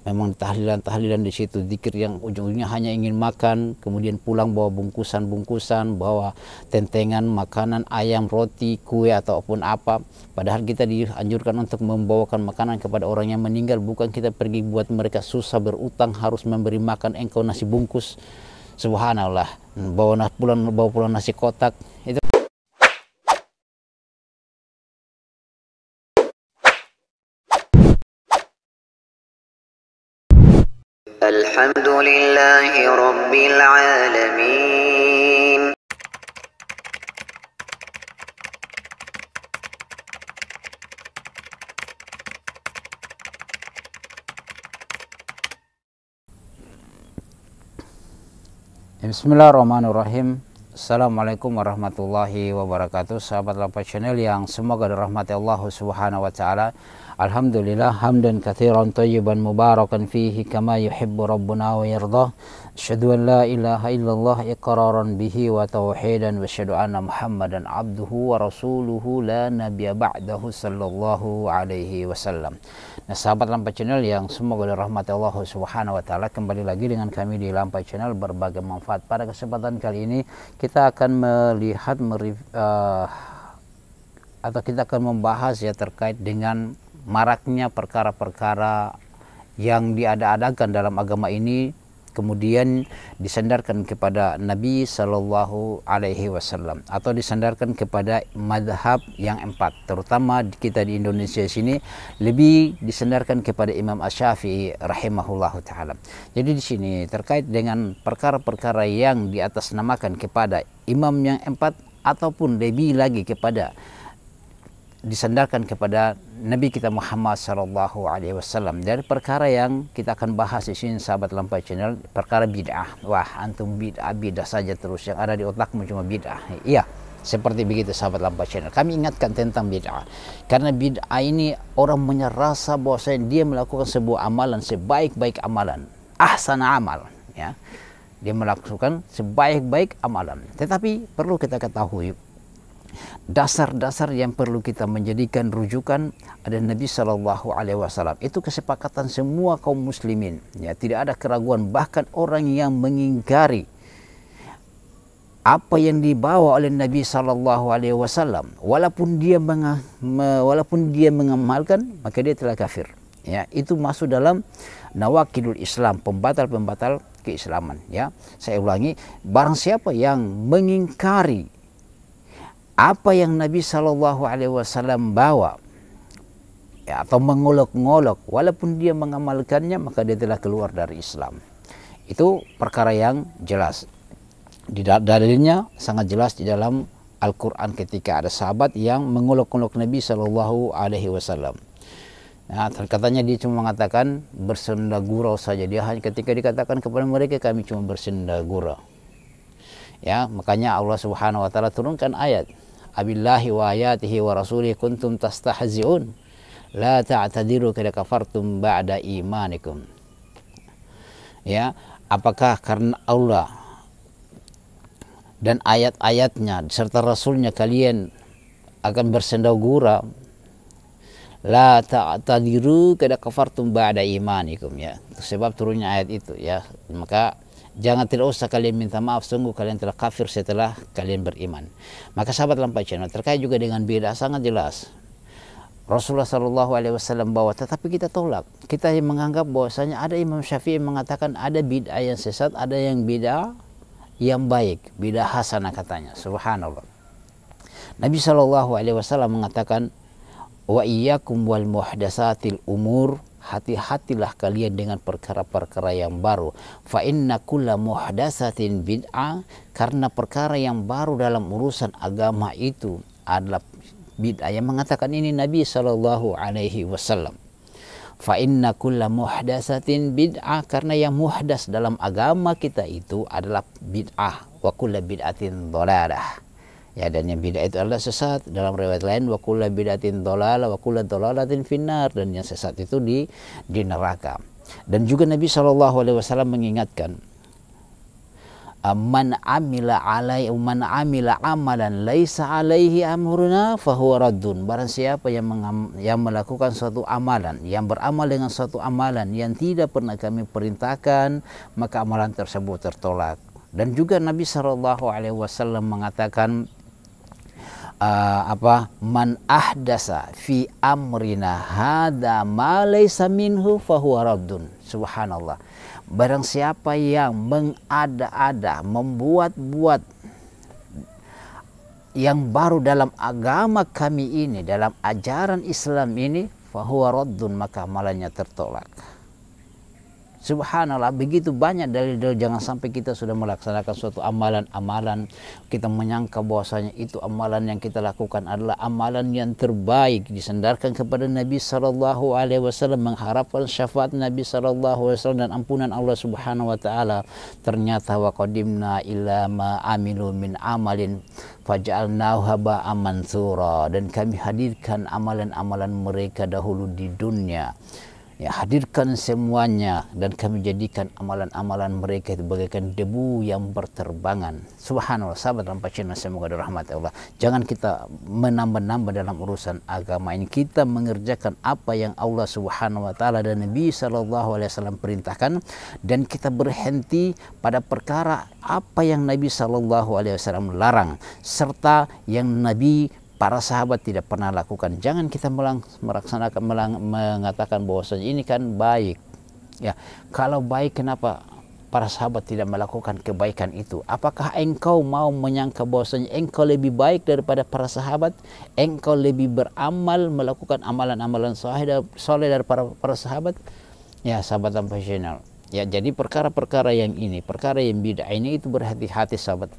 memang tahlilan-tahlilan di situ, zikir yang ujung-ujungnya hanya ingin makan, kemudian pulang bawa bungkusan-bungkusan, bawa tentengan makanan, ayam, roti, kue ataupun apa. Padahal kita dianjurkan untuk membawakan makanan kepada orang yang meninggal, bukan kita pergi buat mereka susah berutang harus memberi makan engkau nasi bungkus. Subhanallah, bawa pulang nasi kotak. Itu Alhamdulillahi Rabbil Alamin. Bismillahirrahmanirrahim. Assalamualaikum warahmatullahi wabarakatuh. Sahabat Lampai Channel yang semoga dirahmati Allah Subhanahu wa taala. Alhamdulillah hamdan katsiran thayyiban mubarakan fihi kama yuhibbu rabbuna wa yardah. Asyhadu an la ilaha illallah iqraran bihi wa tauhidan wa asyhadu anna Muhammadan abduhu wa rasuluhu la nabiyya ba'dahu sallallahu alaihi wasallam. Nah, sahabat Lampai Channel yang semoga dirahmati Allah Subhanahu wa taala, kembali lagi dengan kami di Lampai Channel berbagai manfaat. Pada kesempatan kali ini kita akan melihat atau kita akan membahas ya terkait dengan maraknya perkara-perkara yang diada-adakan dalam agama ini, kemudian disandarkan kepada Nabi Sallallahu Alaihi Wasallam atau disandarkan kepada madhab yang empat. Terutama kita di Indonesia sini lebih disandarkan kepada Imam Asy-Syafi'i rahimahullahu taala. Jadi di sini terkait dengan perkara-perkara yang diatasnamakan kepada imam yang empat ataupun lebih lagi kepada disandarkan kepada Nabi kita Muhammad Sallallahu Alaihi Wasallam. Dari perkara yang kita akan bahas di sini, sahabat Lampai Channel, perkara bid'ah. Wah, antum bid'ah saja terus, yang ada di otakmu cuma bid'ah. Iya, seperti begitu sahabat Lampai Channel. Kami ingatkan tentang bid'ah, karena bid'ah ini orang merasa bahwa dia melakukan sebuah amalan sebaik-baik amalan, ahsana amal, ya. Dia melakukan sebaik-baik amalan. Tetapi perlu kita ketahui dasar-dasar yang perlu kita menjadikan rujukan ada Nabi Shallallahu Alaihi Wasallam. Itu kesepakatan semua kaum muslimin, ya, tidak ada keraguan. Bahkan orang yang mengingkari apa yang dibawa oleh Nabi Shallallahu Alaihi Wasallam, walaupun dia mengamalkan, maka dia telah kafir. Ya, itu masuk dalam nawakidul Islam, pembatal-pembatal keislaman. Ya, saya ulangi, barang siapa yang mengingkari apa yang Nabi Shallallahu Alaihi Wasallam bawa, ya, atau mengolok-ngolok, walaupun dia mengamalkannya, maka dia telah keluar dari Islam. Itu perkara yang jelas. Dalilnya sangat jelas di dalam Al-Quran ketika ada sahabat yang mengolok-ngolok Nabi Shallallahu Alaihi Wasallam. Nah, katanya dia cuma mengatakan bersenda gurau saja. Dia hanya ketika dikatakan kepada mereka kami cuma bersenda gurau. Ya, makanya Allah Subhanahu Wa Taala turunkan ayat. Abillahi wa ayatihi wa rasulihi kuntum tastahzi'un la ta'tadiru kad kafartum ba'da imanikum. Ya, apakah karena Allah dan ayat-ayatnya serta rasulnya kalian akan bersenda gurau? La ta'tadiru kad kafartum ba'da imanikum, ya. Sebab turunnya ayat itu, ya. Maka jangan, tidak usah kalian minta maaf, sungguh kalian telah kafir setelah kalian beriman. Maka sahabat Lampai Channel, terkait juga dengan bid'ah sangat jelas. Rasulullah Shallallahu Alaihi Wasallam bawa, tetapi kita tolak. Kita yang menganggap bahwasanya ada Imam Syafi'i mengatakan ada bid'ah yang sesat, ada yang bid'ah yang baik, bid'ah hasanah katanya. Subhanallah. Nabi Shallallahu Alaihi Wasallam mengatakan, wa iyyakum wal muhdatsatil umur, hati-hatilah kalian dengan perkara-perkara yang baru. Fa inna kulla muhdatsatin bid'ah, karena perkara yang baru dalam urusan agama itu adalah bid'ah. Yang mengatakan ini Nabi Shallallahu Alaihi Wasallam. Fa inna kulla muhdatsatin bid'ah, karena yang muhdas dalam agama kita itu adalah bid'ah. Wa kulla bid'atin dhalalah. Ya, dan yang bid'ah itu adalah sesat. Dalam riwayat lain, wa kullu bid'atin dhalalah wa kullu dhalalatin finnar, dan yang sesat itu di neraka. Dan juga Nabi Shallallahu Alaihi Wasallam mengingatkan, man amila amalan laisa alaihi amruna fahuwa raddun. Barang siapa yang melakukan suatu amalan, yang beramal dengan suatu amalan yang tidak pernah kami perintahkan, maka amalan tersebut tertolak. Dan juga Nabi SAW mengatakan man ahdasa fi amrina hada ma laysa minhu fahuwa raddun. Subhanallah. Barang siapa yang mengada-ada, membuat-buat yang baru dalam agama kami ini, dalam ajaran Islam ini, fahuwa raddun, maka amalannya tertolak. Subhanallah, begitu banyak dalil-dalil. Jangan sampai kita sudah melaksanakan suatu amalan-amalan, kita menyangka bahwasanya itu amalan yang kita lakukan adalah amalan yang terbaik, disandarkan kepada Nabi SAW, mengharapkan syafaat Nabi SAW dan ampunan Allah Subhanahu wa taala. Ternyata wa qadimna ila ma amilu min amalin faj'alnahu haba'an mansura, dan kami hadirkan amalan-amalan mereka dahulu di dunia. Ya, hadirkan semuanya dan kami jadikan amalan-amalan mereka itu bagaikan debu yang berterbangan. Subhanallah, sahabat Rampacina, semoga dirahmati Allah. Jangan kita menambah-nambah dalam urusan agama ini. Kita mengerjakan apa yang Allah Subhanahu wa taala dan Nabi SAW perintahkan, dan kita berhenti pada perkara apa yang Nabi SAW larang serta yang para sahabat tidak pernah lakukan. Jangan kita mengatakan bahwasanya ini kan baik. Ya, kalau baik kenapa para sahabat tidak melakukan kebaikan itu? Apakah engkau mau menyangka bahwasanya engkau lebih baik daripada para sahabat? Engkau lebih beramal, melakukan amalan-amalan soleh daripada para sahabat? Ya, sahabat tanpa channel. Ya, jadi perkara-perkara yang ini, perkara yang bid'ah ini, itu berhati-hati sahabat.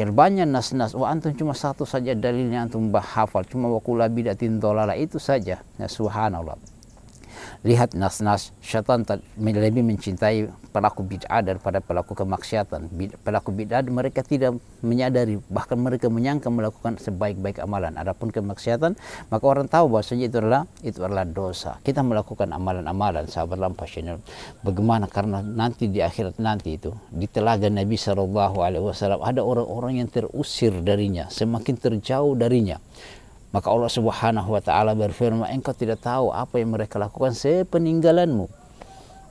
Banyak nas-nas, antum cuma satu saja dalilnya antum hafal, cuma wakula bid'atin dolala, itu saja. Ya, subhanallah. Lihat nas-nas, syaitan lebih mencintai pelaku bid'ah daripada pelaku kemaksiatan. Pelaku bid'ah mereka tidak menyadari, bahkan mereka menyangka melakukan sebaik-baik amalan. Adapun kemaksiatan, maka orang tahu bahwasanya itu adalah dosa. Kita melakukan amalan-amalan, sahabat Lampas Channel. Bagaimana? Karena nanti di akhirat nanti itu di telaga Nabi SAW ada orang-orang yang terusir darinya, semakin terjauh darinya. Maka Allah Subhanahu wa taala berfirman, engkau tidak tahu apa yang mereka lakukan sepeninggalanmu.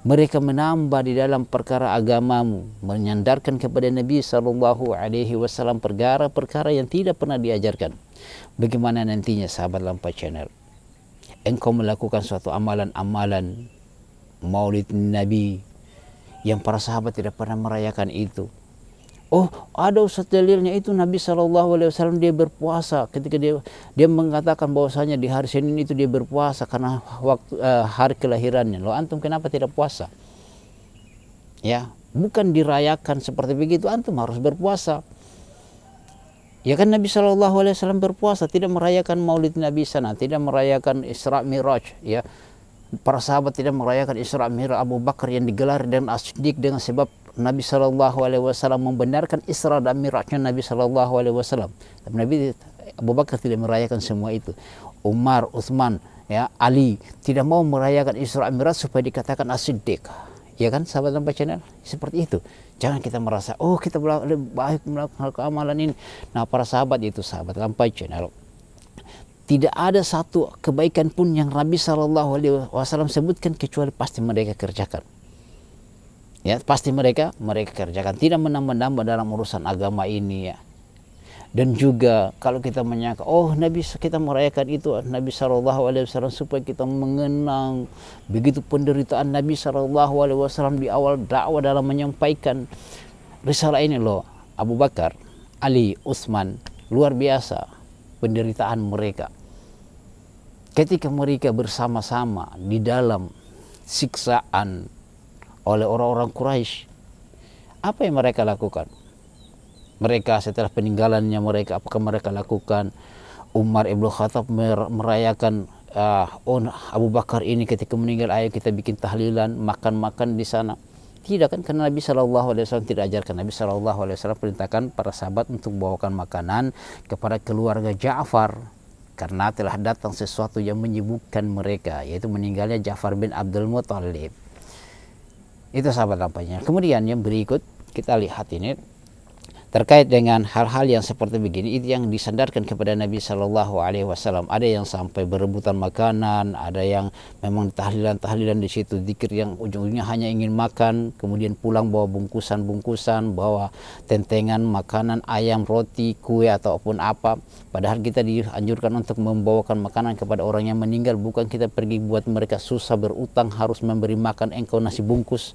Mereka menambah di dalam perkara agamamu, menyandarkan kepada Nabi SAW perkara-perkara yang tidak pernah diajarkan. Bagaimana nantinya sahabat Lampai Channel? Engkau melakukan suatu amalan-amalan Maulid Nabi yang para sahabat tidak pernah merayakan itu. Oh, ada ustaz dalilnya itu Nabi SAW dia berpuasa ketika dia mengatakan bahwasanya di hari Senin itu dia berpuasa karena waktu hari kelahirannya. Loh, antum kenapa tidak puasa? Ya, bukan dirayakan seperti begitu, antum harus berpuasa. Ya kan Nabi SAW berpuasa, tidak merayakan Maulid Nabi sana, tidak merayakan Isra Miraj, ya. Para sahabat tidak merayakan Isra Miraj Abu Bakar yang digelar dengan As-Siddiq dengan sebab Nabi SAW membenarkan Isra dan Mirajnya Nabi SAW. Tapi Nabi Abu Bakar tidak merayakan semua itu. Umar, Utsman, ya, Ali tidak mau merayakan Isra Miraj supaya dikatakan As-Siddiq. Ya kan sahabat Lampai Channel? Seperti itu. Jangan kita merasa, oh kita lebih baik melakukan amalan ini. Nah, para sahabat itu, sahabat Lampai Channel, tidak ada satu kebaikan pun yang Nabi SAW sebutkan kecuali pasti mereka kerjakan. Ya, pasti mereka kerjakan, tidak menambah-nambah dalam urusan agama ini, ya. Dan juga kalau kita menyangka, oh Nabi kita merayakan itu Nabi SAW supaya kita mengenang begitu penderitaan Nabi SAW di awal dakwah dalam menyampaikan risalah ini. Loh, Abu Bakar, Ali, Utsman, luar biasa penderitaan mereka ketika mereka bersama-sama di dalam siksaan oleh orang-orang Quraisy. Apa yang mereka lakukan? Mereka setelah peninggalannya mereka, apakah mereka lakukan? Umar Ibn Khattab merayakan Abu Bakar ini ketika meninggal, ayo kita bikin tahlilan, makan-makan di sana. Tidak kan, karena Nabi SAW tidak ajarkan. Nabi SAW perintahkan para sahabat untuk bawakan makanan kepada keluarga Ja'far, karena telah datang sesuatu yang menyibukkan mereka, yaitu meninggalnya Ja'far bin Abdul Muttalib. Itu sahabat Lampainya. Kemudian yang berikut, kita lihat ini terkait dengan hal-hal yang seperti begini, itu yang disandarkan kepada Nabi Shallallahu Alaihi Wasallam. Ada yang sampai berebutan makanan, ada yang memang tahlilan di situ, zikir yang ujung-ujungnya hanya ingin makan, kemudian pulang bawa bungkusan-bungkusan, bawa tentengan makanan, ayam, roti, kue ataupun apa. Padahal kita dianjurkan untuk membawakan makanan kepada orang yang meninggal, bukan kita pergi buat mereka susah berutang harus memberi makan engkau nasi bungkus.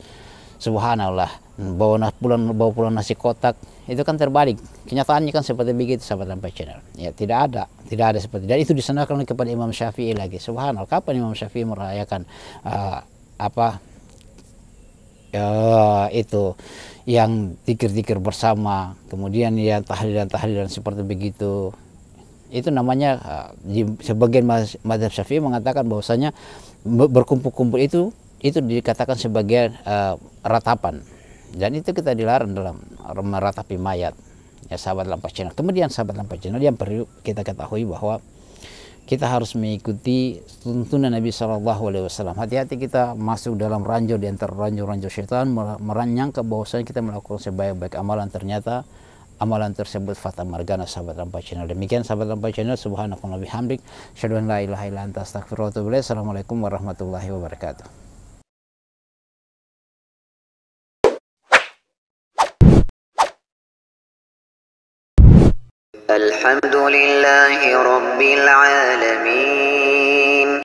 Subhanallah, bawa pulang nasi kotak, itu kan terbalik. Kenyataannya kan seperti begitu, sahabat Lampai Channel. Ya, tidak ada seperti, dan itu disandarkan kepada Imam Syafi'i lagi. Subhanallah, kapan Imam Syafi'i merayakan itu yang zikir-zikir bersama, kemudian ya tahlilan seperti begitu. Itu namanya di sebagian mazhab Syafi'i mengatakan bahwasanya berkumpul-kumpul itu dikatakan sebagai ratapan, dan itu kita dilarang dalam meratapi mayat, ya sahabat Lampai Channel. Kemudian sahabat Lampai Channel, yang perlu kita ketahui bahwa kita harus mengikuti tuntunan Nabi Shallallahu Alaihi Wasallam. Hati-hati kita masuk dalam ranjau di antara ranjau-ranjau syaitan, meranyangka bahwasanya kita melakukan sebaik-baik amalan, ternyata amalan tersebut fata morgana, sahabat Lampai Channel. Demikian sahabat Lampai Channel, subhanakallah bihamdik, asyhadu an la ilaha illa anta, astaghfiruka wa atubu ilaik. Assalamualaikum warahmatullahi wabarakatuh. الحمد لله رب العالمين